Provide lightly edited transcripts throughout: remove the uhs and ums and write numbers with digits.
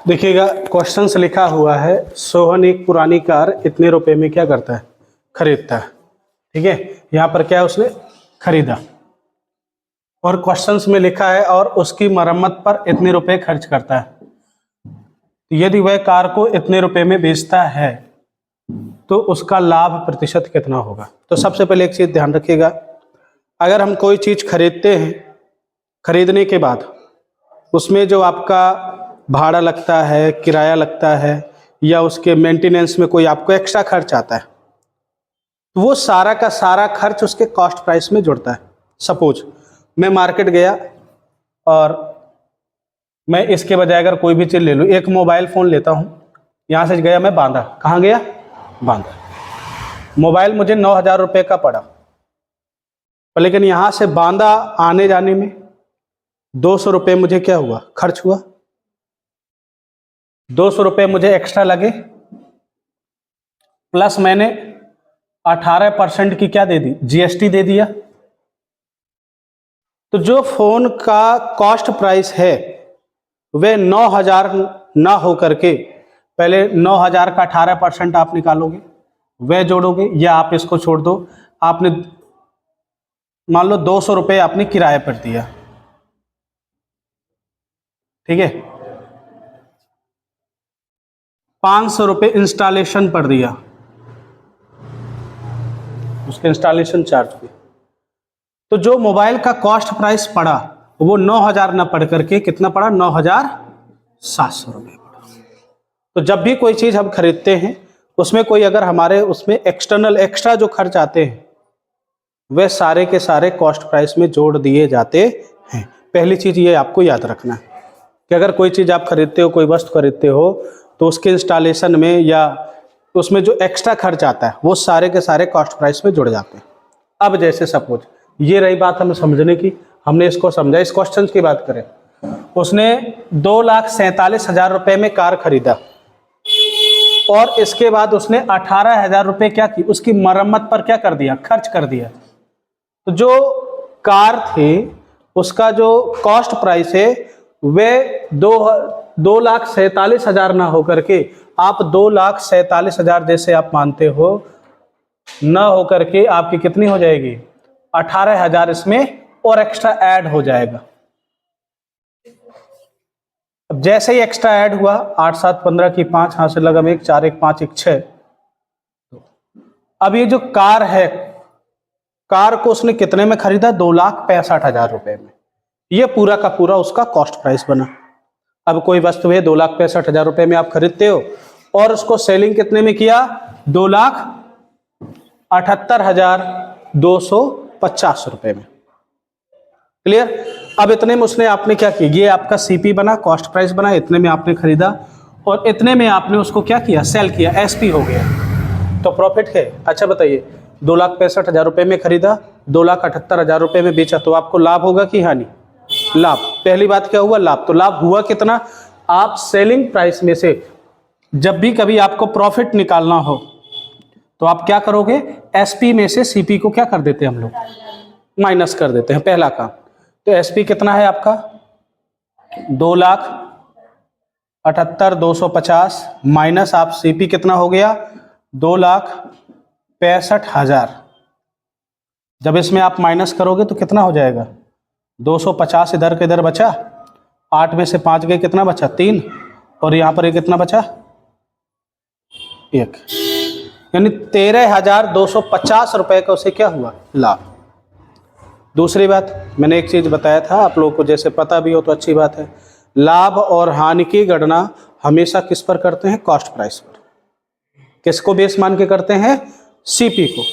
देखिएगा क्वेश्चन से लिखा हुआ है सोहन एक पुरानी कार इतने रुपए में क्या करता है, खरीदता है। ठीक है, यहाँ पर क्या है, उसने खरीदा और क्वेश्चंस में लिखा है और उसकी मरम्मत पर इतने रुपए खर्च करता है। तो यदि वह कार को इतने रुपए में बेचता है तो उसका लाभ प्रतिशत कितना होगा। तो सबसे पहले एक चीज ध्यान रखिएगा, अगर हम कोई चीज खरीदते हैं, खरीदने के बाद उसमें जो आपका भाड़ा लगता है, किराया लगता है या उसके मेंटेनेंस में कोई आपको एक्स्ट्रा खर्च आता है, तो वो सारा का सारा खर्च उसके कॉस्ट प्राइस में जुड़ता है। सपोज मैं मार्केट गया और मैं इसके बजाय अगर कोई भी चीज़ ले लूँ, एक मोबाइल फ़ोन लेता हूँ, यहाँ से गया मैं बांदा, कहाँ गया, बांदा, मोबाइल मुझे 9,000 रुपये का पड़ा, लेकिन यहाँ से बांदा आने जाने में 200 रुपये मुझे क्या हुआ, खर्च हुआ। 200 रुपये मुझे एक्स्ट्रा लगे, प्लस मैंने 18% की क्या दे दी, जीएसटी दे दिया। तो जो फोन का कॉस्ट प्राइस है वे 9,000 ना हो करके पहले 9,000 का 18% आप निकालोगे, वह जोड़ोगे, या आप इसको छोड़ दो। आपने मान लो 200 रुपये आपने किराए पर दिया, ठीक है, 500 रुपये इंस्टॉलेशन पर दिया, उसके इंस्टॉलेशन चार्ज पे। तो जो मोबाइल का कॉस्ट प्राइस पड़ा वो 9,000 ना पढ़ करके कितना पड़ा, 9,700 रुपये पड़ा। तो जब भी कोई चीज़ हम खरीदते हैं उसमें कोई अगर हमारे उसमें एक्सटर्नल एक्स्ट्रा जो खर्च आते हैं वे सारे के सारे कॉस्ट प्राइस में जोड़ दिए जाते हैं। पहली चीज़ ये आपको याद रखना है कि अगर कोई चीज़ आप खरीदते हो, कोई वस्तु खरीदते हो, तो उसके इंस्टॉलेशन में या उसमें जो एक्स्ट्रा खर्च आता है वो सारे के सारे कॉस्ट प्राइस में जुड़ जाते हैं। अब जैसे सपोज ये रही बात हमें समझने की, हमने इसको समझा। इस क्वेश्चन की बात करें, उसने 2,47,000 रुपये में कार खरीदा और इसके बाद उसने 18,000 रुपये क्या की, उसकी मरम्मत पर क्या कर दिया, खर्च कर दिया। तो जो कार थे उसका जो कॉस्ट प्राइस है वे 2,47,000 ना होकर के आप 2,47,000 जैसे आप मानते हो, ना होकर के आपकी कितनी हो जाएगी, 18,000 इसमें और एक्स्ट्रा ऐड हो जाएगा। अब जैसे ही एक्स्ट्रा ऐड हुआ, 8 7 15 की 5, हाथ से लगा 1 4 1 5 1 6। अब ये जो कार है, कार को उसने कितने में खरीदा, 2,65,000 रुपए में। ये पूरा का पूरा उसका कॉस्ट प्राइस बना। अब कोई वस्तु है 2,65,000 रुपए में आप खरीदते हो और उसको सेलिंग कितने में किया, 2,78,250 रुपए में। क्लियर। अब इतने में उसने आपने क्या किया, ये आपका सीपी बना, कॉस्ट प्राइस बना, इतने में आपने खरीदा और इतने में आपने उसको क्या किया, सेल किया, एसपी हो गया, तो प्रॉफिट है। अच्छा बताइए, 2,65,000 रुपए में खरीदा, 2,78,000 रुपए में बेचा, तो आपको लाभ होगा कि हानि, लाभ। पहली बात क्या हुआ, लाभ। तो लाभ हुआ कितना, आप सेलिंग प्राइस में से जब भी कभी आपको प्रॉफिट निकालना हो तो आप क्या करोगे, एसपी में से सीपी को क्या कर देते हैं हम लोग, माइनस कर देते हैं, पहला काम। तो एसपी कितना है आपका, 2,78,250 माइनस आप सीपी कितना हो गया, 2,65,000। जब इसमें आप माइनस करोगे तो कितना हो जाएगा, 250 इधर के इधर बचा, 8 में से 5 गए, कितना बचा, 3, और यहाँ पर ये कितना बचा, 1, यानी 13,250 रुपए का उसे क्या हुआ, लाभ। दूसरी बात, मैंने एक चीज बताया था आप लोगों को, जैसे पता भी हो तो अच्छी बात है, लाभ और हानि की गणना हमेशा किस पर करते हैं, कॉस्ट प्राइस पर। किसको बेस मान के करते हैं, सीपी को।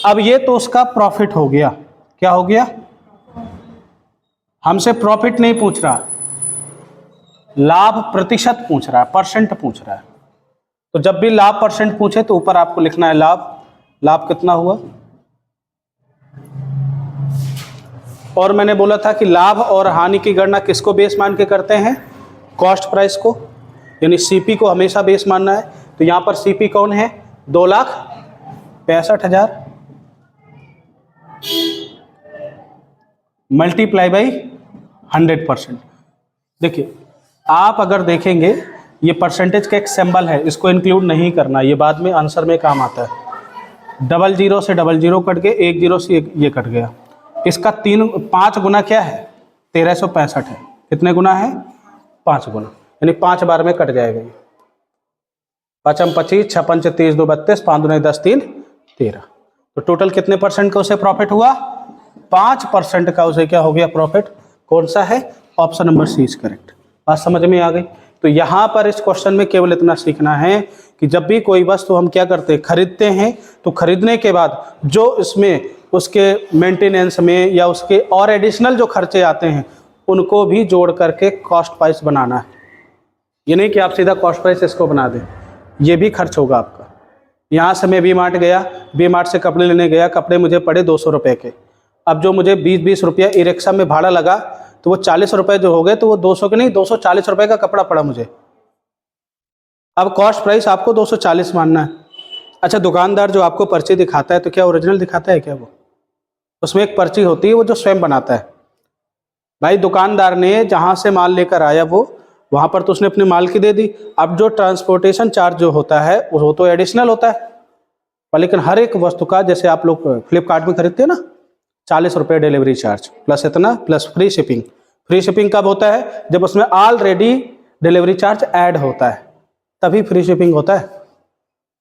अब ये तो उसका प्रॉफिट हो गया, क्या हो गया, हमसे प्रॉफिट नहीं पूछ रहा, लाभ प्रतिशत पूछ रहा है, परसेंट पूछ रहा है। तो जब भी लाभ परसेंट पूछे तो ऊपर आपको लिखना है लाभ, लाभ कितना हुआ। और मैंने बोला था कि लाभ और हानि की गणना किसको बेस मान के करते हैं, कॉस्ट प्राइस को, यानी सीपी को हमेशा बेस मानना है। तो यहां पर सीपी कौन है, 2,65,000 मल्टीप्लाई बाई 100%। देखिए आप अगर देखेंगे ये परसेंटेज का एक सिंबल है, इसको इंक्लूड नहीं करना, ये बाद में आंसर में काम आता है। 00 से 00 कट गए, 10 से ये कट गया। इसका 5 गुना क्या है? 1365 है। कितने गुना है? 5 गुना, यानी 5 बार में कट जाएगा ये। 5 25, 6 5 30, 2 32, 5 दूनी 10, 3 13। तो टोटल कितने परसेंट का उसे प्रॉफिट हुआ? 5% का उसे क्या हो गया प्रॉफिट। कौन सा है? Option number C is correct. बात समझ में आ गई। तो यहाँ पर इस क्वेश्चन में केवल इतना सीखना है कि जब भी कोई वस्तु हम क्या करते हैं, खरीदते हैं, तो खरीदने के बाद जो इसमें उसके मेंटेनेंस में या उसके और एडिशनल जो खर्चे आते हैं उनको भी जोड़ करके कॉस्ट प्राइस बनाना है। ये नहीं कि आप सीधा कॉस्ट प्राइस इसको बना दें, ये भी खर्च होगा आपका। यहाँ से मैं वी मार्ट गया, वी मार्ट से कपड़े लेने गया, कपड़े मुझे पड़े 200 रुपये के। अब जो मुझे 20-20 रुपया ई रिक्शा में भाड़ा लगा, तो वो 40 रुपये जो हो गए, तो वो 200 के नहीं 240 रुपये का कपड़ा पड़ा मुझे। अब कॉस्ट प्राइस आपको 240 मानना है। अच्छा, दुकानदार जो आपको पर्ची दिखाता है तो क्या ओरिजिनल दिखाता है क्या? वो उसमें एक पर्ची होती है वो जो स्वयं बनाता है। भाई दुकानदार ने जहाँ से माल लेकर आया वो वहाँ पर तो उसने अपने माल की दे दी। अब जो ट्रांसपोर्टेशन चार्ज जो होता है वो तो एडिशनल होता है, पर लेकिन हर एक वस्तु का, जैसे आप लोग फ्लिपकार्ट में खरीदते हैं ना, 40 रुपये डिलीवरी चार्ज प्लस इतना plus free shipping. Free shipping कब होता है? जब उसमें ऑलरेडी डिलीवरी चार्ज ऐड होता है, तभी फ्री शिपिंग होता है।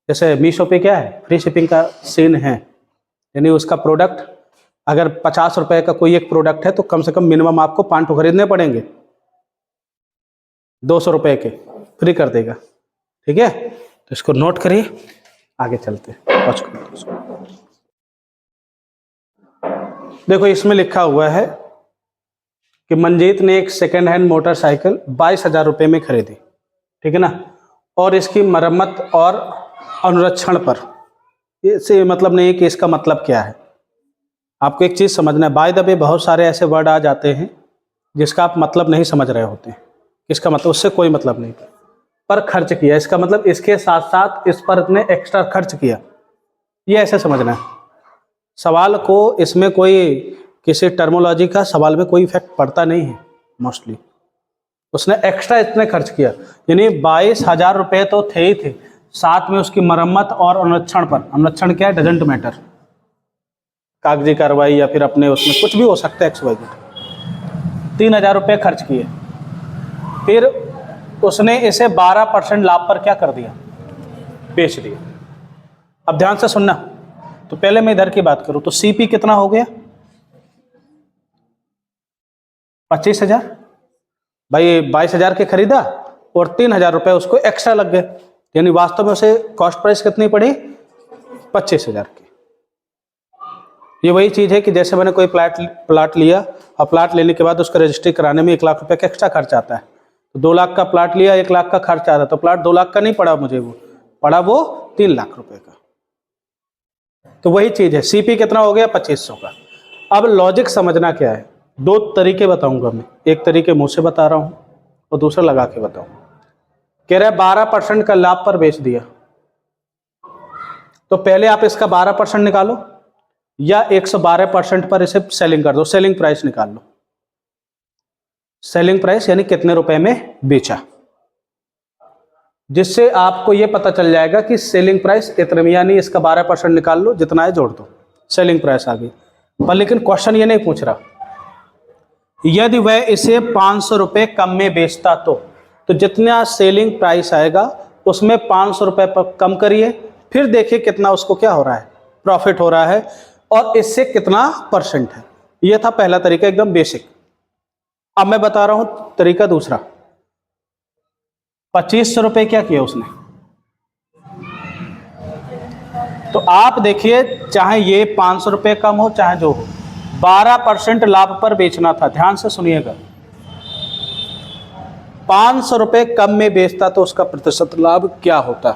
जैसे मीशो पे क्या है, फ्री शिपिंग का सीन है, यानी उसका प्रोडक्ट अगर 50 रुपये का कोई एक प्रोडक्ट है तो कम से कम मिनिमम आपको 5 ठो खरीदने पड़ेंगे, 200 रुपये के फ्री कर देगा। ठीक है, तो इसको नोट करिए, आगे चलते हैं। देखो इसमें लिखा हुआ है कि मंजीत ने एक सेकेंड हैंड मोटरसाइकिल 22,000 रुपये में खरीदी, ठीक है ना, और इसकी मरम्मत और अनुरक्षण पर, इससे मतलब नहीं है कि इसका मतलब क्या है। आपको एक चीज़ समझना है, बाय द वे बहुत सारे ऐसे वर्ड आ जाते हैं जिसका आप मतलब नहीं समझ रहे होते हैं। इसका मतलब उससे कोई मतलब नहीं, पर खर्च किया, इसका मतलब इसके साथ साथ इस पर इतने एक्स्ट्रा खर्च किया, ये ऐसे समझना है। सवाल को इसमें कोई किसी टर्मोलॉजी का सवाल में कोई इफेक्ट पड़ता नहीं है मोस्टली। उसने एक्स्ट्रा इतने खर्च किया, यानी 22,000 रुपये तो थे ही थे, साथ में उसकी मरम्मत और अनुरक्षण पर, अनुरक्षण क्या है, डजेंट मैटर, कागजी कार्रवाई या फिर अपने उसमें कुछ भी हो सकता है, XYZ, 3,000 रुपये खर्च किए। फिर उसने इसे 12% लाभ पर क्या कर दिया, बेच दिया। अब ध्यान से सुनना, तो पहले मैं इधर की बात करूं तो CP कितना हो गया, 25,000। भाई 22,000 के खरीदा और 3,000 रुपये उसको एक्स्ट्रा लग गए, यानी वास्तव में उसे कॉस्ट प्राइस कितनी पड़ी, 25,000 की। ये वही चीज़ है कि जैसे मैंने कोई प्लाट लिया और प्लाट लेने के बाद उसको रजिस्ट्री कराने में 1 लाख रुपये का एक्स्ट्रा खर्च आता है, तो 2 लाख का प्लाट लिया, 1 लाख का खर्च आ रहा, तो प्लाट 2 लाख का नहीं पड़ा मुझे, वो पड़ा वो 3 लाख रुपये का। तो वही चीज़ है, CP कितना हो गया, 2500 का। अब लॉजिक समझना क्या है, 2 तरीके बताऊंगा मैं, एक तरीके मुँह से बता रहा हूँ और दूसरा लगा के बताऊँ। कह रहा है 12% का लाभ पर बेच दिया, तो पहले आप इसका 12% निकालो या 112% पर इसे सेलिंग कर दो, सेलिंग प्राइस निकाल लो। सेलिंग प्राइस यानी कितने रुपए में बेचा, जिससे आपको यह पता चल जाएगा कि सेलिंग प्राइस इतने में, यानी इसका 12% निकाल लो, जितना है जोड़ दो, सेलिंग प्राइस आ गई। पर लेकिन क्वेश्चन ये नहीं पूछ रहा, यदि वह इसे 500 रुपये कम में बेचता तो जितना सेलिंग प्राइस आएगा उसमें 500 रुपये पर कम करिए, फिर देखिए कितना उसको क्या हो रहा है, प्रॉफिट हो रहा है, और इससे कितना परसेंट है। यह था पहला तरीका, एकदम बेसिक। अब मैं बता रहा हूं तरीका दूसरा। 2500 रुपये क्या किया उसने, तो आप देखिए, चाहे ये 500 रुपये कम हो चाहे जो हो, 12% लाभ पर बेचना था। ध्यान से सुनिएगा, 500 रुपये कम में बेचता तो उसका प्रतिशत लाभ क्या होता।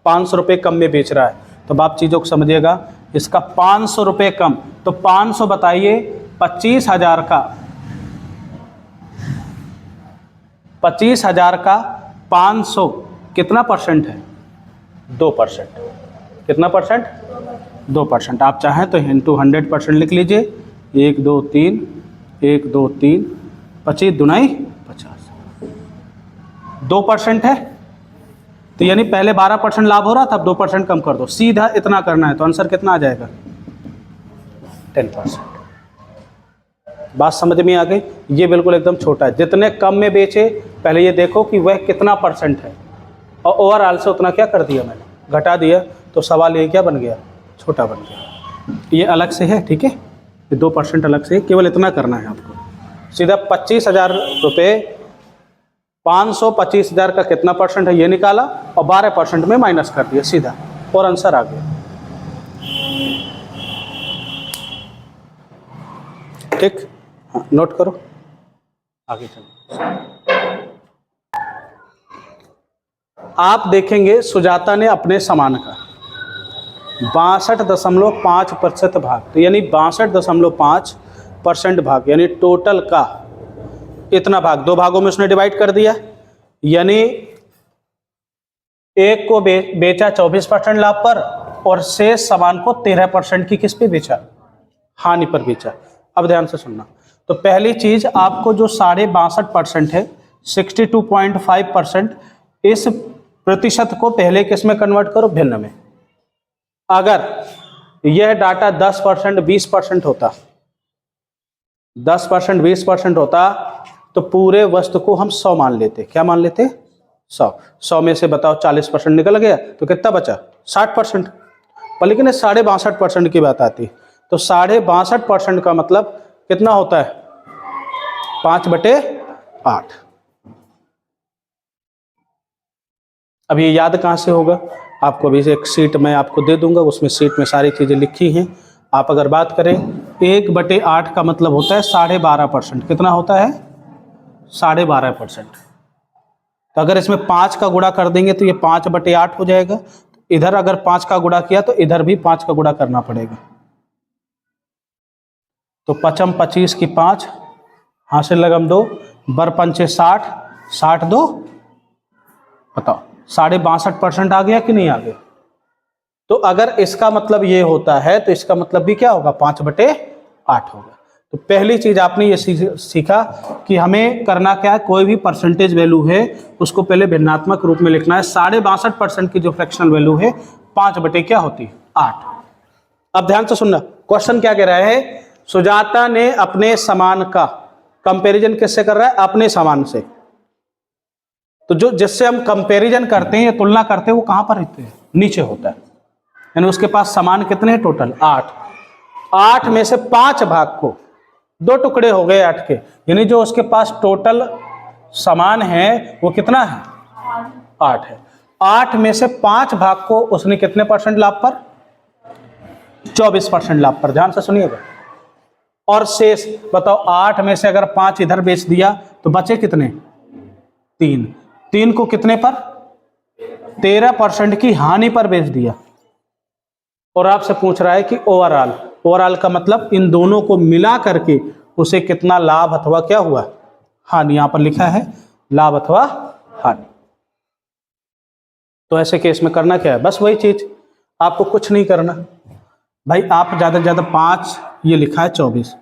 500 रुपये कम में बेच रहा है, तो आप चीज़ों को समझिएगा। इसका 500 रुपये कम, तो 500 बताइए 25,000 का, 25,000 का 500 कितना परसेंट है, 2%। कितना परसेंट, 2%। आप चाहें तो इंटू 100% लिख लीजिए, 1 2 3, 1 2 3, 25 दूनाई 50, 2% है। तो यानी पहले 12% लाभ हो रहा था, अब 2% कम कर दो, सीधा इतना करना है, तो आंसर कितना आ जाएगा? 10%। बात समझ में आ गई? ये बिल्कुल एकदम छोटा है। जितने कम में बेचे पहले ये देखो कि वह कितना परसेंट है, और ओवरऑल से उतना क्या कर दिया मैंने, घटा दिया, तो सवाल ये क्या बन गया? छोटा बन गया। ये अलग से है, ठीक है, ये 2% अलग से है, केवल इतना करना है आपको। सीधा 25,000 रुपये, 525,000 का कितना परसेंट है ये निकाला, और 12% में माइनस कर दिया सीधा, और आंसर आ गया। ठीक, हाँ, नोट करो, आगे चलो। आप देखेंगे सुजाता ने अपने सामान का 62.5% भाग, तो यानी 62.5% भाग, यानी टोटल का इतना भाग, दो भागों में उसने डिवाइड कर दिया, यानी एक को बेचा 24% लाभ पर, और शेष सामान को 13% की किस पे बेचा? हानि पर बेचा। अब ध्यान से सुनना, तो पहली चीज आपको जो 62.5% है, 62.5%, इस प्रतिशत को पहले किस में कन्वर्ट करो? भिन्न में। अगर यह डाटा 10% 20% होता, 10% 20% होता, तो पूरे वस्तु को हम 100 मान लेते। क्या मान लेते? 100 में से बताओ 40% निकल गया, तो कितना बचा? 60%। पर लेकिन 62.5% की बात आती, तो 62.5% का मतलब कितना होता है? 5/8। अब ये याद कहाँ से होगा? आपको अभी एक शीट मैं आपको दे दूंगा, उसमें शीट में सारी चीज़ें लिखी हैं। आप अगर बात करें 1/8 का मतलब होता है 12.5%। कितना होता है? 12.5%। तो अगर इसमें 5 का गुणा कर देंगे तो ये 5/8 हो जाएगा। इधर अगर 5 का गुणा किया तो इधर भी 5 का गुणा करना पड़ेगा। तो 5 25 की 5, हासिल लगम 2, बर 5 60, 60 2, बताओ 62.5% आ गया कि नहीं आ गया? तो अगर इसका मतलब ये होता है तो इसका मतलब भी क्या होगा? 5/8 होगा। तो पहली चीज आपने ये सीखा कि हमें करना क्या है, कोई भी परसेंटेज वैल्यू है उसको पहले भिन्नात्मक रूप में लिखना है। 62.5% की जो फ्रैक्शनल वैल्यू है 5/क्या होती है? 8। अब ध्यान से सुनना, क्वेश्चन क्या कह रहा है? सुजाता ने अपने सामान का कंपैरिजन किससे कर रहा है? अपने सामान से। तो जो जिससे हम कंपैरिजन करते हैं या तुलना करते हैं वो कहां पर रहते हैं? नीचे होता है। यानी उसके पास सामान कितने हैं टोटल? 8। 8 में से 5 भाग को, 2 टुकड़े हो गए 8 के, यानी जो उसके पास टोटल सामान है वो कितना है? 8 है। 8 में से 5 भाग को उसने कितने परसेंट लाभ पर? 24% लाभ पर। ध्यान से सुनिएगा। और शेष बताओ, 8 में से अगर 5 इधर बेच दिया तो बचे कितने? 3। 3 को कितने पर? 13% की हानि पर बेच दिया। और आपसे पूछ रहा है कि ओवरऑल का मतलब इन दोनों को मिला करके उसे कितना लाभ अथवा क्या हुआ? हानि। यहां पर लिखा है लाभ अथवा हानि। तो ऐसे केस में करना क्या है? बस वही चीज, आपको कुछ नहीं करना भाई। आप ज्यादा से ज्यादा 5, ये लिखा है 24,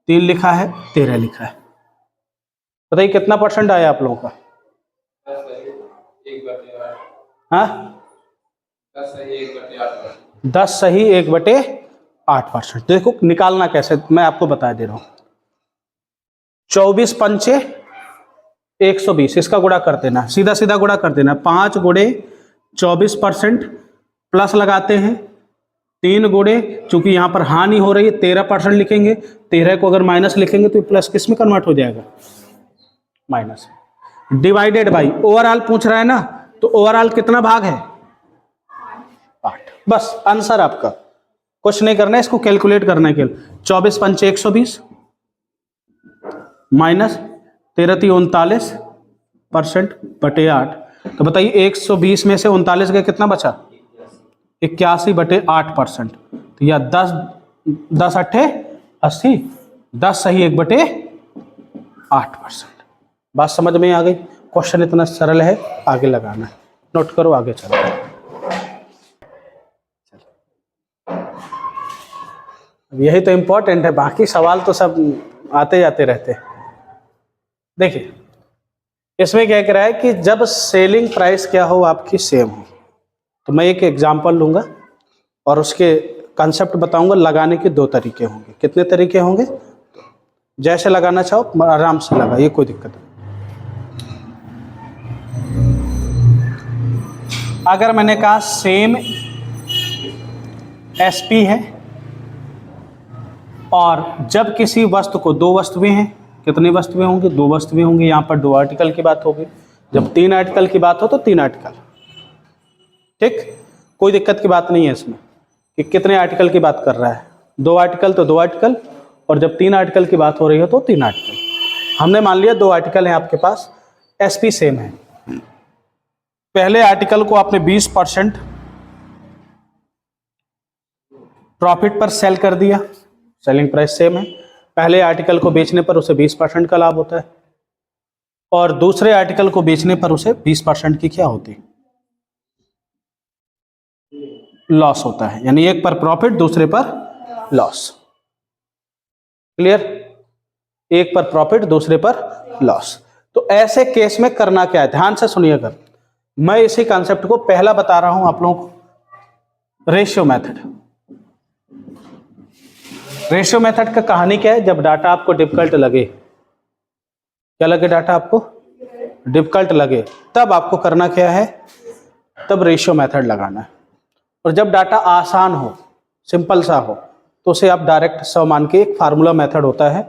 3 लिखा है, 13 लिखा है, बताइए कितना परसेंट आया आप लोगों का? हाँ, 10 सही 1/8%। देखो निकालना कैसे, मैं आपको बता दे रहा हूं। 24 पंचे 120, इसका गुणा कर देना, सीधा सीधा गुणा कर देना। 5 गुणे 24% प्लस लगाते हैं, 3 गुणे, चूंकि यहां पर हानि हो रही है 13% लिखेंगे, 13 को अगर माइनस लिखेंगे तो प्लस किस में कन्वर्ट हो जाएगा? माइनस। डिवाइडेड बाई ओवरऑल पूछ रहा है ना, तो ओवरऑल कितना भाग है? 8। बस आंसर आपका, कुछ नहीं करना है, इसको कैलकुलेट करना है केवल। 24 पंचे 120 माइनस 13 × 39% बटे 8। तो बताइए 120 में से 39 का कितना बचा? 81/8%। तो यह 10 8 80, 10 सही 1/8%। बात समझ में आ गई? क्वेश्चन इतना सरल है, आगे लगाना है। नोट करो, आगे चलो। यही तो इंपॉर्टेंट है, बाकी सवाल तो सब आते जाते रहते हैं। देखिए इसमें क्या कह रहा है कि जब सेलिंग प्राइस क्या हो आपकी सेम हो। तो मैं एक एग्जांपल लूंगा और उसके कंसेप्ट बताऊंगा। लगाने के दो तरीके होंगे। कितने तरीके होंगे? जैसे लगाना चाहो आराम से लगाइए, कोई दिक्कत नहीं। अगर मैंने कहा सेम एसपी है और जब किसी वस्तु को, दो वस्तुएं हैं, कितनी वस्तुएं होंगी? दो वस्तुएं होंगी। यहाँ पर दो आर्टिकल की बात होगी। जब तीन आर्टिकल की बात हो तो तीन आर्टिकल। ठीक, कोई दिक्कत की बात नहीं है इसमें कि कितने आर्टिकल की बात कर रहा है। दो आर्टिकल तो दो आर्टिकल, और जब तीन आर्टिकल की बात हो रही हो तो तीन आर्टिकल। हमने मान लिया दो आर्टिकल हैं आपके पास, एसपी सेम है। पहले आर्टिकल को आपने 20% प्रॉफिट पर सेल कर दिया, सेलिंग प्राइस सेम है। पहले आर्टिकल को बेचने पर उसे 20% का लाभ होता है और दूसरे आर्टिकल को बेचने पर उसे 20% की क्या होती है? लॉस होता है। यानी एक पर प्रॉफिट, दूसरे पर लॉस। क्लियर? एक पर प्रॉफिट, दूसरे पर लॉस। तो ऐसे केस में करना क्या है, ध्यान से सुनिएगा। मैं इसी कॉन्सेप्ट को पहला बता रहा हूं आप लोगों को, रेशियो मेथड। रेशियो मेथड का कहानी क्या है? जब डाटा आपको डिफिकल्ट लगे, क्या लगे? डाटा आपको डिफिकल्ट लगे, तब आपको करना क्या है? तब रेशियो मेथड लगाना है। और जब डाटा आसान हो, सिंपल सा हो, तो उसे आप डायरेक्ट सम मान के, एक फार्मूला मेथड होता है।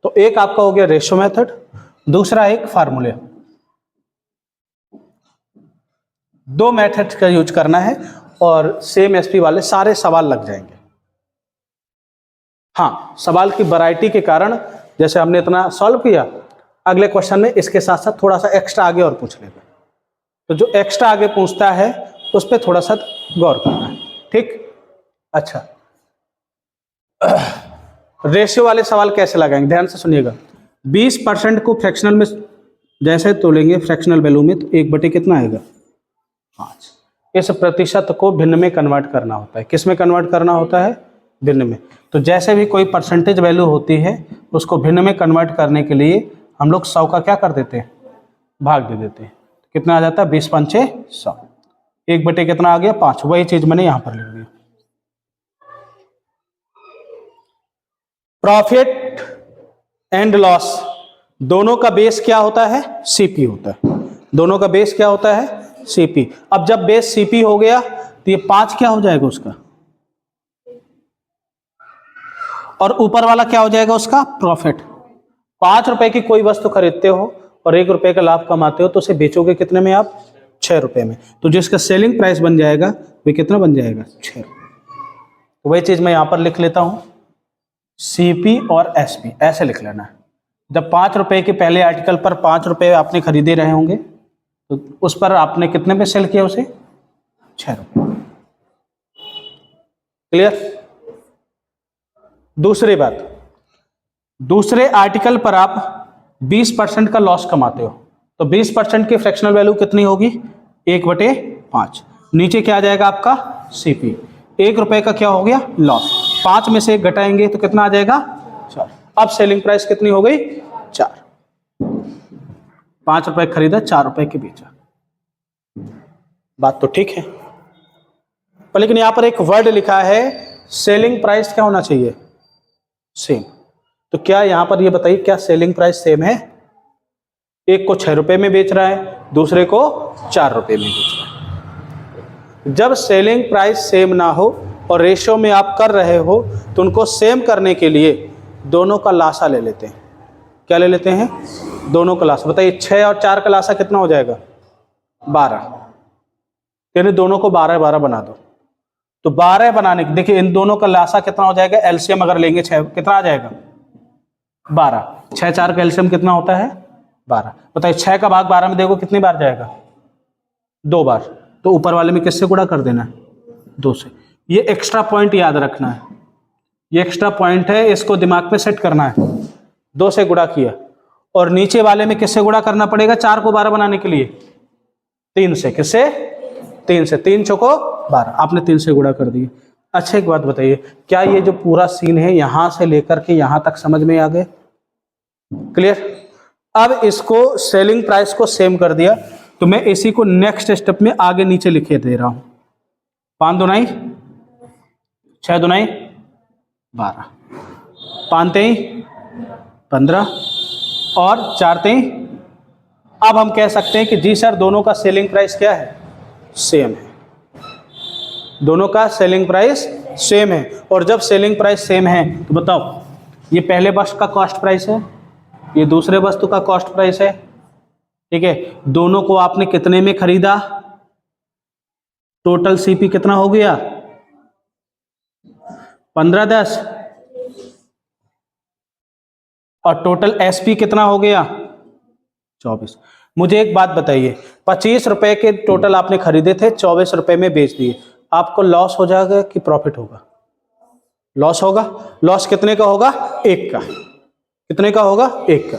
तो एक आपका हो गया रेशियो मेथड, दूसरा एक फार्मूले। दो मेथड का यूज करना है और सेम एसपी वाले सारे सवाल लग जाएंगे। हाँ, सवाल की वैरायटी के कारण, जैसे हमने इतना सॉल्व किया, अगले क्वेश्चन में इसके साथ साथ थोड़ा सा एक्स्ट्रा आगे और पूछ लेगा। तो जो एक्स्ट्रा आगे पूछता है उस पर थोड़ा सा गौर करना है। ठीक, अच्छा। रेशियो वाले सवाल कैसे लगाएंगे, ध्यान से सुनिएगा। 20% को फ्रैक्शनल में जैसे तोलेंगे, फ्रैक्शनल वैल्यू में, तो 1/, कितना आएगा? 5। इस प्रतिशत को भिन्न में कन्वर्ट करना होता है। किस में कन्वर्ट करना होता है? भिन्न में। तो जैसे भी कोई परसेंटेज वैल्यू होती है, उसको भिन्न में कन्वर्ट करने के लिए हम लोग 100 का क्या कर देते हैं? भाग दे देते हैं। कितना आ जाता है? 20 पंचे 100। 1/, कितना आ गया? 5। वही चीज मैंने यहां पर लिख दिया। प्रॉफिट एंड लॉस दोनों का बेस क्या होता है? सीपी होता है। दोनों का बेस क्या होता है? सीपी। अब जब बेस सीपी हो गया तो ये 5 क्या हो जाएगा उसका, और ऊपर वाला क्या हो जाएगा उसका? प्रॉफिट। 5 रुपए की कोई वस्तु खरीदते हो और 1 रुपए का लाभ कमाते हो, तो उसे बेचोगे कितने में आप? 6 रुपए में। तो जिसका सेलिंग प्राइस बन जाएगा वो कितना बन जाएगा? 6 रुपए। तो वही चीज मैं यहां पर लिख लेता हूं, सीपी और एसपी, ऐसे लिख लेना है। जब 5 रुपए के पहले आर्टिकल पर 5 रुपए आपने खरीदे रहे होंगे, तो उस पर आपने कितने में सेल किया उसे? 6 रुपए। क्लियर? दूसरी बात, दूसरे आर्टिकल पर आप 20% का लॉस कमाते हो, तो 20% की फ्रैक्शनल वैल्यू कितनी होगी? 1/5। नीचे क्या आ जाएगा आपका? सीपी। 1 रुपए का क्या हो गया? लॉस। 5 में से 1 घटाएंगे तो कितना आ जाएगा? 4। अब सेलिंग प्राइस कितनी हो गई? 4। 5 रुपए खरीदा, 4 रुपए के बेचा। बात तो ठीक है, पर लेकिन यहां पर एक वर्ड लिखा है, सेलिंग प्राइस क्या होना चाहिए? सेम। तो क्या यहां पर ये बताइए, क्या सेलिंग प्राइस सेम है? एक को 6 रुपए में बेच रहा है, दूसरे को 4 रुपए में बेच रहा है। जब सेलिंग प्राइस सेम ना हो और रेशियो में आप कर रहे हो, तो उनको सेम करने के लिए दोनों का लासा ले लेते हैं। क्या ले लेते हैं? दोनों का लासा। बताइए 6 और 4 का लासा कितना हो जाएगा? 12। यानी दोनों को 12-12 बना दो। तो 12 बनाने के, देखिए इन दोनों का लासा कितना हो जाएगा? एलसीएम अगर लेंगे 6, कितना आ जाएगा? 12। 6 4 का एलसीएम कितना होता है? 12। बताइए 6 का भाग 12 में देखो कितनी बार जाएगा? 2 बार। तो ऊपर वाले में किससे गुणा कर देना है? 2 से। ये एक्स्ट्रा पॉइंट याद रखना है, ये एक्स्ट्रा पॉइंट है, इसको दिमाग में सेट करना है। 2 से गुणा किया, और नीचे वाले में किससे गुणा करना पड़ेगा? 4 को 12 बनाने के लिए 3 से। किससे? 3 से। 3 चौको 12, आपने 3 से गुणा कर दिया। अच्छा एक बात बताइए, क्या ये जो पूरा सीन है यहां से लेकर के यहां तक समझ में आ गए? क्लियर? अब इसको सेलिंग प्राइस को सेम कर दिया, तो मैं इसी को नेक्स्ट स्टेप में आगे नीचे लिखे दे रहा हूं। 5 दूनाई 6 दूनाई 12, 5 तेई 15 और 4 तेई। अब हम कह सकते हैं कि जी सर दोनों का सेलिंग प्राइस क्या है, सेम है। दोनों का सेलिंग प्राइस सेम है, और जब सेलिंग प्राइस सेम है तो बताओ, ये पहले वस्तु का कॉस्ट प्राइस है, ये दूसरे वस्तु का कॉस्ट प्राइस है, ठीक है। दोनों को आपने कितने में खरीदा, टोटल सीपी कितना हो गया 1510, और टोटल एसपी कितना हो गया 24। मुझे एक बात बताइए, 25 रुपए के टोटल आपने खरीदे थे, 24 रुपए में बेच दिए, आपको लॉस हो जाएगा कि प्रॉफिट होगा? लॉस होगा। लॉस कितने का होगा, 1 का। कितने का होगा, 1 का।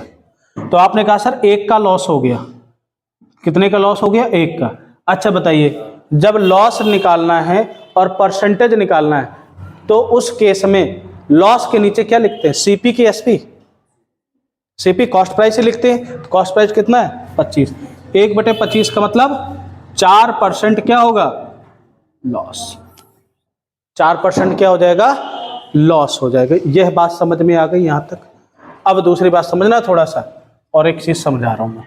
तो आपने कहा सर 1 का लॉस हो गया, कितने का लॉस हो गया, 1 का। अच्छा बताइए, जब लॉस निकालना है और परसेंटेज निकालना है, तो उस केस में लॉस के नीचे क्या लिखते हैं, सीपी की एसपी? सीपी कॉस्ट प्राइस ही लिखते हैं। कॉस्ट प्राइस कितना है 25, 1/25 का मतलब 4% क्या होगा, लॉस। 4% क्या हो जाएगा, लॉस हो जाएगा। यह बात समझ में आ गई यहां तक। अब दूसरी बात समझना थोड़ा सा, और एक चीज समझा रहा हूं मैं,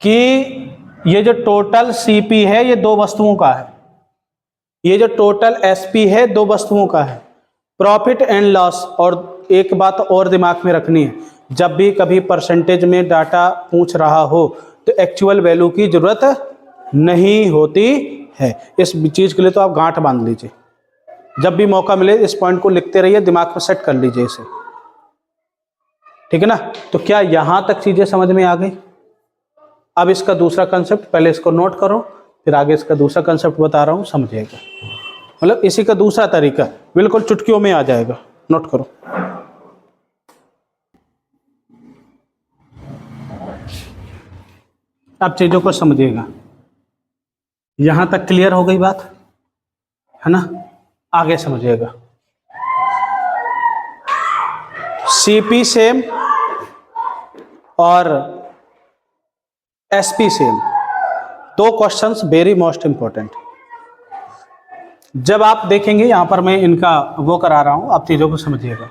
कि ये जो टोटल सीपी है ये 2 वस्तुओं का है, ये जो टोटल एसपी है 2 वस्तुओं का है, प्रॉफिट एंड लॉस। और एक बात और दिमाग में रखनी है, जब भी कभी परसेंटेज में डाटा पूछ रहा हो तो एक्चुअल वैल्यू की जरूरत नहीं होती है। इस चीज के लिए तो आप गांठ बांध लीजिए, जब भी मौका मिले इस पॉइंट को लिखते रहिए, दिमाग में सेट कर लीजिए इसे, ठीक है ना। तो क्या यहां तक चीजें समझ में आ गई? अब इसका दूसरा कंसेप्ट, पहले इसको नोट करो, फिर आगे इसका दूसरा कंसेप्ट बता रहा हूं, समझिएगा। मतलब इसी का दूसरा तरीका बिल्कुल चुटकियों में आ जाएगा, नोट करो। अब चीजों को समझिएगा। यहां तक क्लियर हो गई बात, है ना? आगे समझिएगा। सीपी सेम और SP same, 2 questions very most important. जब आप देखेंगे, यहां पर मैं इनका वो करा रहा हूं, आप चीजों को समझिएगा।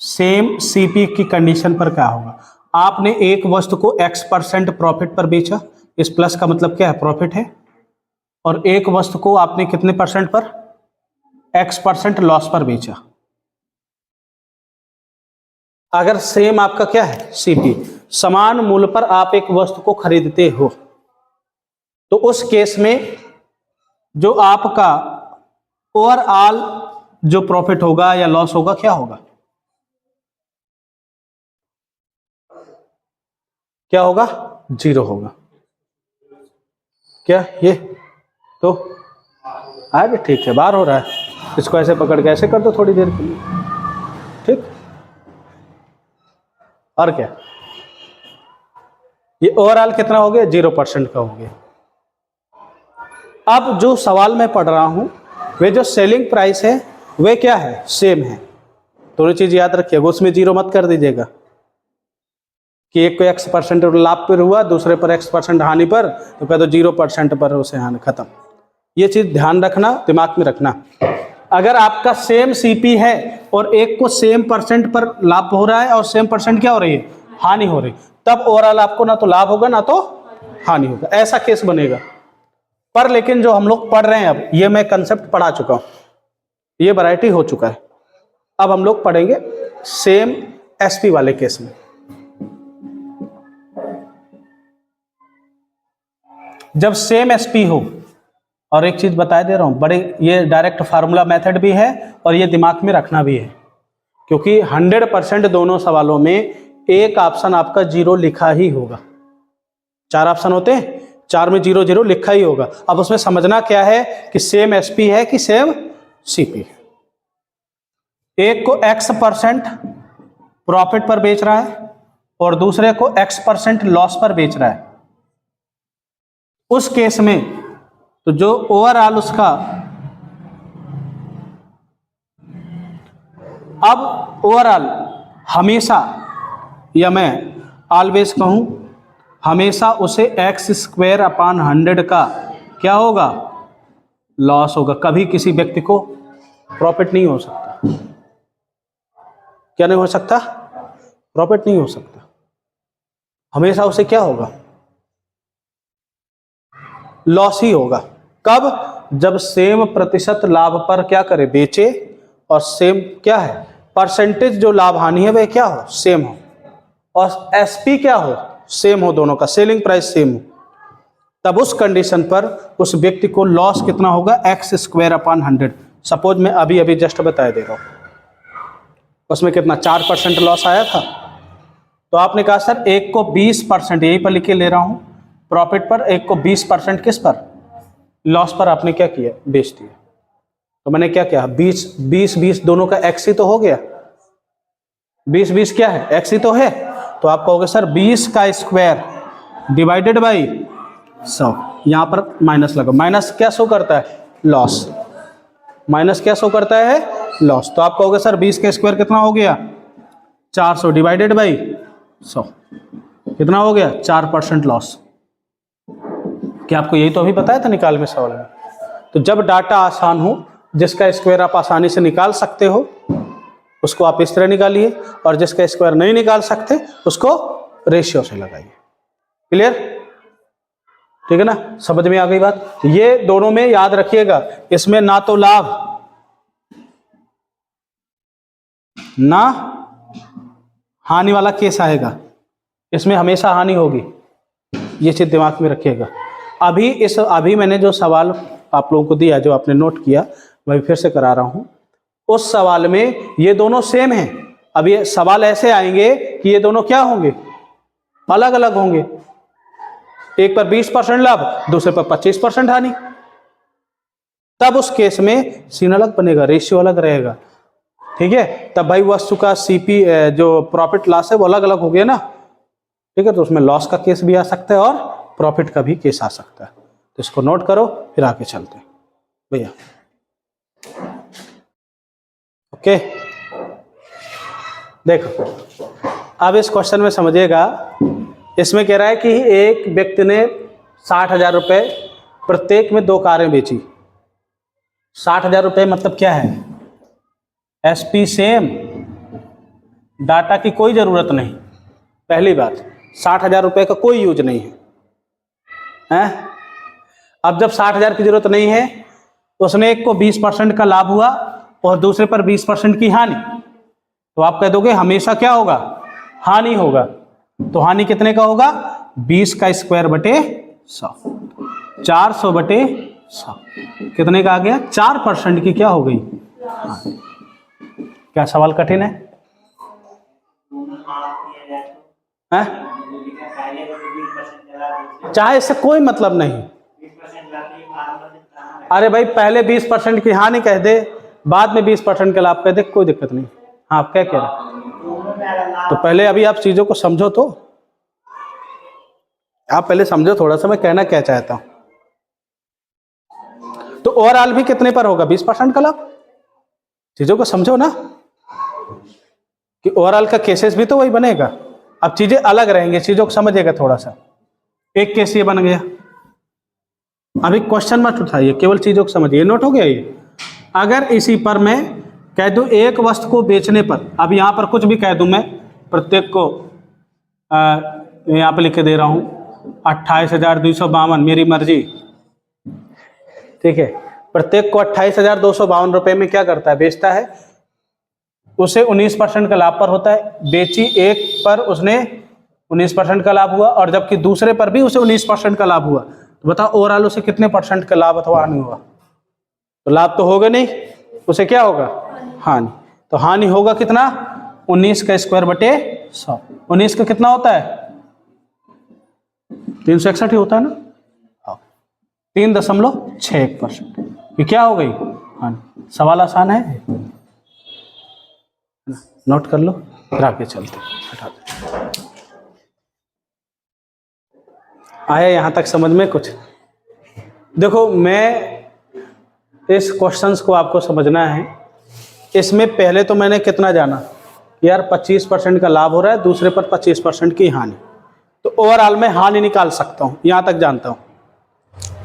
सेम सीपी की कंडीशन पर क्या होगा, आपने एक वस्तु को X% प्रॉफिट पर बेचा, इस प्लस का मतलब क्या है, प्रॉफिट है, और एक वस्तु को आपने कितने परसेंट पर, X% लॉस पर बेचा। अगर सेम आपका क्या है, सीपी, समान मूल्य पर आप एक वस्तु को खरीदते हो, तो उस केस में जो आपका ओवरऑल जो प्रॉफिट होगा या लॉस होगा, क्या होगा, क्या होगा, 0 होगा। क्या ये तो आगे ठीक है, बाहर हो रहा है, इसको ऐसे पकड़ के ऐसे कर दो थोड़ी देर के लिए, ठीक। और क्या, ये ओवरऑल कितना हो गया, 0% का हो गया। अब जो सवाल मैं पढ़ रहा हूं, वे जो सेलिंग प्राइस है वे क्या है, सेम है। थोड़ी चीज याद रखिएगा, उसमें 0 मत कर दीजिएगा कि एक को X% लाभ पर हुआ, दूसरे पर X% हानि पर, तो कह दो 0% पर उसे हानि, खत्म। ये चीज ध्यान रखना, दिमाग में रखना। अगर आपका सेम सीपी है और एक को सेम परसेंट पर लाभ हो रहा है और सेम परसेंट क्या हो रही है, हानि हो रही, तब ओवरऑल आपको ना तो लाभ होगा ना तो हानि होगा, ऐसा केस बनेगा। पर लेकिन जो हम लोग पढ़ रहे हैं, अब ये मैं कंसेप्ट पढ़ा चुका हूं, ये वैरायटी हो चुका है। अब हम लोग पढ़ेंगे सेम एसपी वाले केस में। जब सेम एसपी हो, और एक चीज बता दे रहा हूं, बड़े, ये डायरेक्ट फार्मूला मेथड भी है और ये दिमाग में रखना भी है, क्योंकि 100% दोनों सवालों में एक ऑप्शन आपका 0 लिखा ही होगा। 4 ऑप्शन होते हैं, 4 में 0 0 लिखा ही होगा। अब उसमें समझना क्या है कि सेम एसपी है कि सेम सीपी है। एक को X% प्रॉफिट पर बेच रहा है और दूसरे को X% लॉस पर बेच रहा है। उस केस में तो जो ओवरऑल उसका अब ओवरऑल हमेशा, या मैं ऑलवेज कहूं, हमेशा उसे एक्स स्क्वायर अपॉन 100 का क्या होगा, लॉस होगा। कभी किसी व्यक्ति को प्रॉफिट नहीं हो सकता। क्या नहीं हो सकता, प्रॉफिट नहीं हो सकता। हमेशा उसे क्या होगा, लॉस ही होगा। कब, जब सेम प्रतिशत लाभ पर क्या करे, बेचे, और सेम क्या है, परसेंटेज जो लाभ हानि है वह क्या हो, सेम हो, और एसपी क्या हो, सेम हो, दोनों का सेलिंग प्राइस सेम हो। तब उस कंडीशन पर उस व्यक्ति को लॉस कितना होगा, एक्स स्क्वायर अपॉन 100। सपोज मैं अभी अभी जस्ट बता दे रहा हूं, उसमें कितना 4% लॉस आया था। तो आपने कहा सर एक को 20%, यही पर लिख के ले रहा हूं, प्रॉफिट पर, एक को 20% किस पर, लॉस पर आपने क्या किया, बेच दिया। तो मैंने क्या किया, 20 दोनों का एक्स ही तो हो गया, 20 क्या है, एक्स ही तो है। तो आप कहोगे सर 20 का स्क्वायर डिवाइडेड बाई 100, यहां पर माइनस लगा, माइनस क्या शो करता है, लॉस, माइनस क्या शो करता है, लॉस। तो आप कहोगे सर 20 का स्क्वायर कितना हो गया, 400 डिवाइडेड बाई 100, कितना हो गया, 4% लॉस। क्या आपको यही तो अभी बताया था निकाल में सवाल में। तो जब डाटा आसान हो, जिसका स्क्वायर आप आसानी से निकाल सकते हो, उसको आप इस तरह निकालिए, और जिसका स्क्वायर नहीं निकाल सकते उसको रेशियो से लगाइए। क्लियर, ठीक है ना, समझ में आ गई बात। ये दोनों में याद रखिएगा, इसमें ना तो लाभ ना हानि वाला केस आएगा, इसमें हमेशा हानि होगी, ये चीज दिमाग में रखिएगा। अभी मैंने जो सवाल आप लोगों को दिया, जो आपने नोट किया, मैं फिर से करा रहा हूं। उस सवाल में ये दोनों सेम हैं। अब ये सवाल ऐसे आएंगे कि ये दोनों क्या होंगे, अलग अलग होंगे। एक पर 20% लाभ, दूसरे पर 25% हानि। तब उस केस में सीन अलग बनेगा, रेशियो अलग रहेगा। ठीक है, तब भाई वस्तु का सीपी जो प्रॉफिट लॉस है वो अलग अलग हो गया ना। ठीक है, तो उसमें लॉस का केस भी आ सकता है और प्रॉफिट का भी केस आ सकता है। तो इसको नोट करो, फिर आगे चलते हैं भैया। ओके, देखो अब इस क्वेश्चन में समझिएगा। इसमें कह रहा है कि एक व्यक्ति ने 60,000 रुपये प्रत्येक में 2 कारें बेची। 60,000 रुपये मतलब क्या है, एसपी सेम, डाटा की कोई जरूरत नहीं। पहली बात, 60,000 रुपये का कोई यूज नहीं है। अब जब 60,000 की जरूरत नहीं है, तो उसने एक को 20% का लाभ हुआ और दूसरे पर 20% की हानि। तो आप कह दोगे हमेशा क्या होगा, हानि होगा। तो हानि कितने का होगा, 20 का स्क्वायर बटे 100, 400 बटे 100, कितने का आ गया, 4% की क्या हो गई हानि। क्या सवाल कठिन है? चाहे इससे कोई मतलब नहीं। अरे भाई पहले 20% की हानि कह दे, बाद में 20% का लाभ कह दे, कोई दिक्कत नहीं। हाँ, आप क्या कह रहे, तो पहले अभी आप चीजों को समझो, तो आप पहले समझो थोड़ा सा मैं कहना क्या चाहता हूं। तो ओवरऑल भी कितने पर होगा, 20% का लाभ। चीजों को समझो ना, कि ओवरऑल का केसेस भी तो वही बनेगा। अब चीजें अलग रहेंगी, चीजों को समझिएगा थोड़ा सा। एक केस ये बन गया, अभी क्वेश्चन मत उठाइए, केवल चीजों को समझिए। नोट हो गया ये। अगर इसी पर मैं कह दूं एक वस्तु को बेचने पर, अब यहां पर कुछ भी कह दूं मैं, प्रत्येक को यहां पर लिख के दे रहा हूं 28,252, मेरी मर्जी। ठीक है, प्रत्येक को 28,252 रुपए में क्या करता है, बेचता है। उसे 19% का लाभ पर होता है। बेची एक पर उसने 19% का लाभ हुआ, और जबकि दूसरे पर भी उसे 19% का लाभ हुआ। तो बताओ ओवरऑल उसे कितने % का लाभ अथवा हानि हुआ। तो लाभ तो होगा नहीं, उसे क्या होगा, हानि। तो हानि होगा कितना, 19 का स्क्वायर बटे 100। 19 का कितना होता है, 361 ही होता है ना। 3.61%। ये क्या हो गई, हानि। सवाल आसान है, नोट कर लो, फिर आगे चलते। हटा दो। आया यहां तक समझ में कुछ? देखो, मैं इस क्वेश्चंस को आपको समझना है इसमें पहले तो मैंने कितना जाना यार 25% का लाभ हो रहा है, दूसरे पर 25% की हानि, तो ओवरऑल में हानि निकाल सकता हूं। यहां तक जानता हूं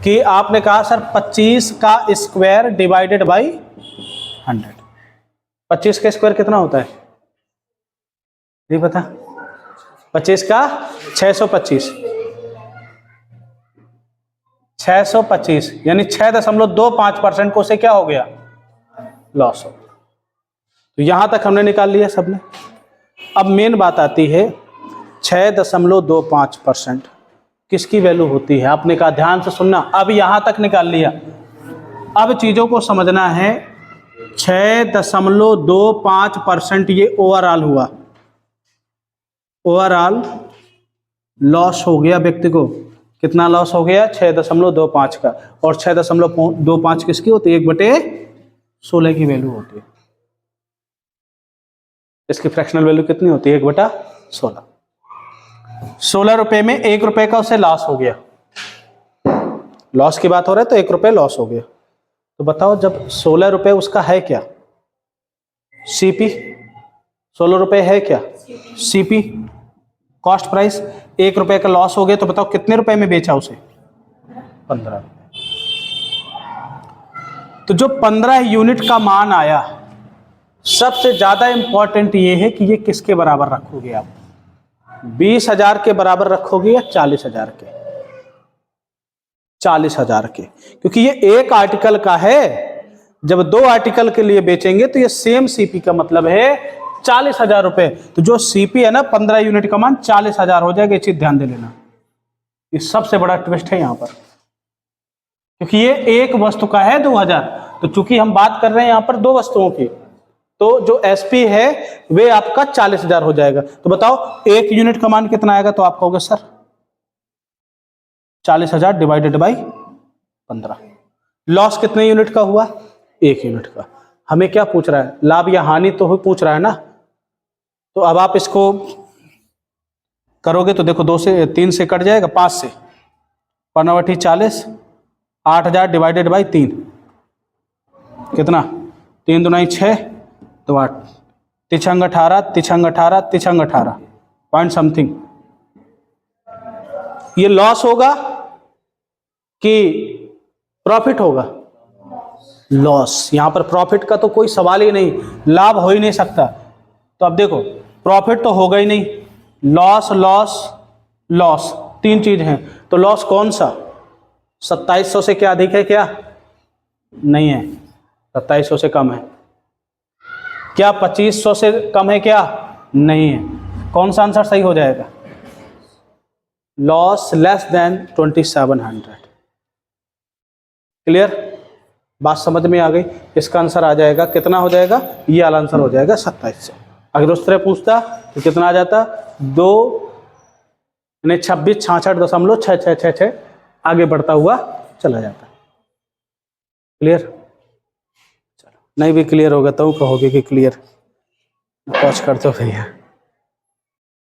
कि आपने कहा सर 25 का स्क्वायर डिवाइडेड बाई 100, 25 का स्क्वायर कितना होता है नहीं पता? 25 का 625, 625 यानी 6.25% को से क्या हो गया, लॉस हो। तो यहां तक हमने निकाल लिया सबने। अब मेन बात आती है 6.25% किसकी वैल्यू होती है? आपने कहा ध्यान से सुनना, अब यहां तक निकाल लिया, अब चीजों को समझना है। 6.25% ये ओवरऑल हुआ, ओवरऑल लॉस हो गया व्यक्ति को। कितना लॉस हो गया? 6.25 का। और 6.25 किसकी होती है? 1/16 की वैल्यू होती है। इसकी फ्रैक्शनल वैल्यू कितनी होती है? 1/16। 16 रुपए में 1 रुपए का उसे लॉस हो गया, लॉस की बात हो रहा है तो 1 रुपए लॉस हो गया। तो बताओ जब 16 रुपए उसका है क्या? सीपी। 16 रुपए है क्या? CP, cost price. 1 रुपए का लॉस हो गया तो बताओ कितने रुपए में बेचा उसे? 15 रुपए। तो जो 15 यूनिट का मान आया, सबसे ज्यादा इंपॉर्टेंट ये है कि ये किसके बराबर रखोगे आप? 20,000 के बराबर रखोगे या 40,000 के? 40,000 के, क्योंकि ये एक आर्टिकल का है। जब 2 आर्टिकल के लिए बेचेंगे तो ये सेम सीपी का मतलब है 40,000 रुपए। तो जो सीपी है ना 15 यूनिट का मान 40,000 हो जाएगा, ये चीज ध्यान दे लेना। ये सबसे बड़ा ट्विस्ट है यहां पर, क्योंकि ये एक वस्तु का है 2,000। तो चूंकि हम बात कर रहे हैं यहां पर 2 वस्तुओं की, तो जो एसपी है वे आपका 40,000 हो जाएगा। तो बताओ 1 यूनिट का मान कितना आएगा? तो आप कहोगे सर 40,000 डिवाइडेड बाई 15। लॉस कितने यूनिट का हुआ? 1 यूनिट का। हमें क्या पूछ रहा है? लाभ या हानि तो पूछ रहा है ना। तो अब आप इसको करोगे तो देखो 3 से कट जाएगा, 5 से 5 40, 8,000 डिवाइडेड बाई 3 कितना? 3 दूना 6 तो 8, 3 18, 3 18, 3 18 पॉइंट समथिंग। ये लॉस होगा कि प्रॉफिट होगा? लॉस। यहां पर प्रॉफिट का तो कोई सवाल ही नहीं, लाभ हो ही नहीं सकता। तो अब देखो प्रॉफिट तो होगा ही नहीं, लॉस लॉस लॉस, 3 चीज हैं। तो लॉस कौन सा? 2700 से क्या अधिक है? क्या नहीं है, 2700 से कम है। क्या 2500 से कम है? क्या नहीं है। कौन सा आंसर सही हो जाएगा? Loss less than 2700। क्लियर? बात समझ में आ गई? इसका आंसर आ जाएगा, कितना हो जाएगा? ये वाला आंसर हो जाएगा 2700। अगर उस तरह पूछता तो कितना आ जाता? 2 यानी 26 66.6666 आगे बढ़ता हुआ चला जाता। क्लियर? चलो, नहीं भी क्लियर होगा तो कहोगे कि क्लियर। पहुंच कर तो भैया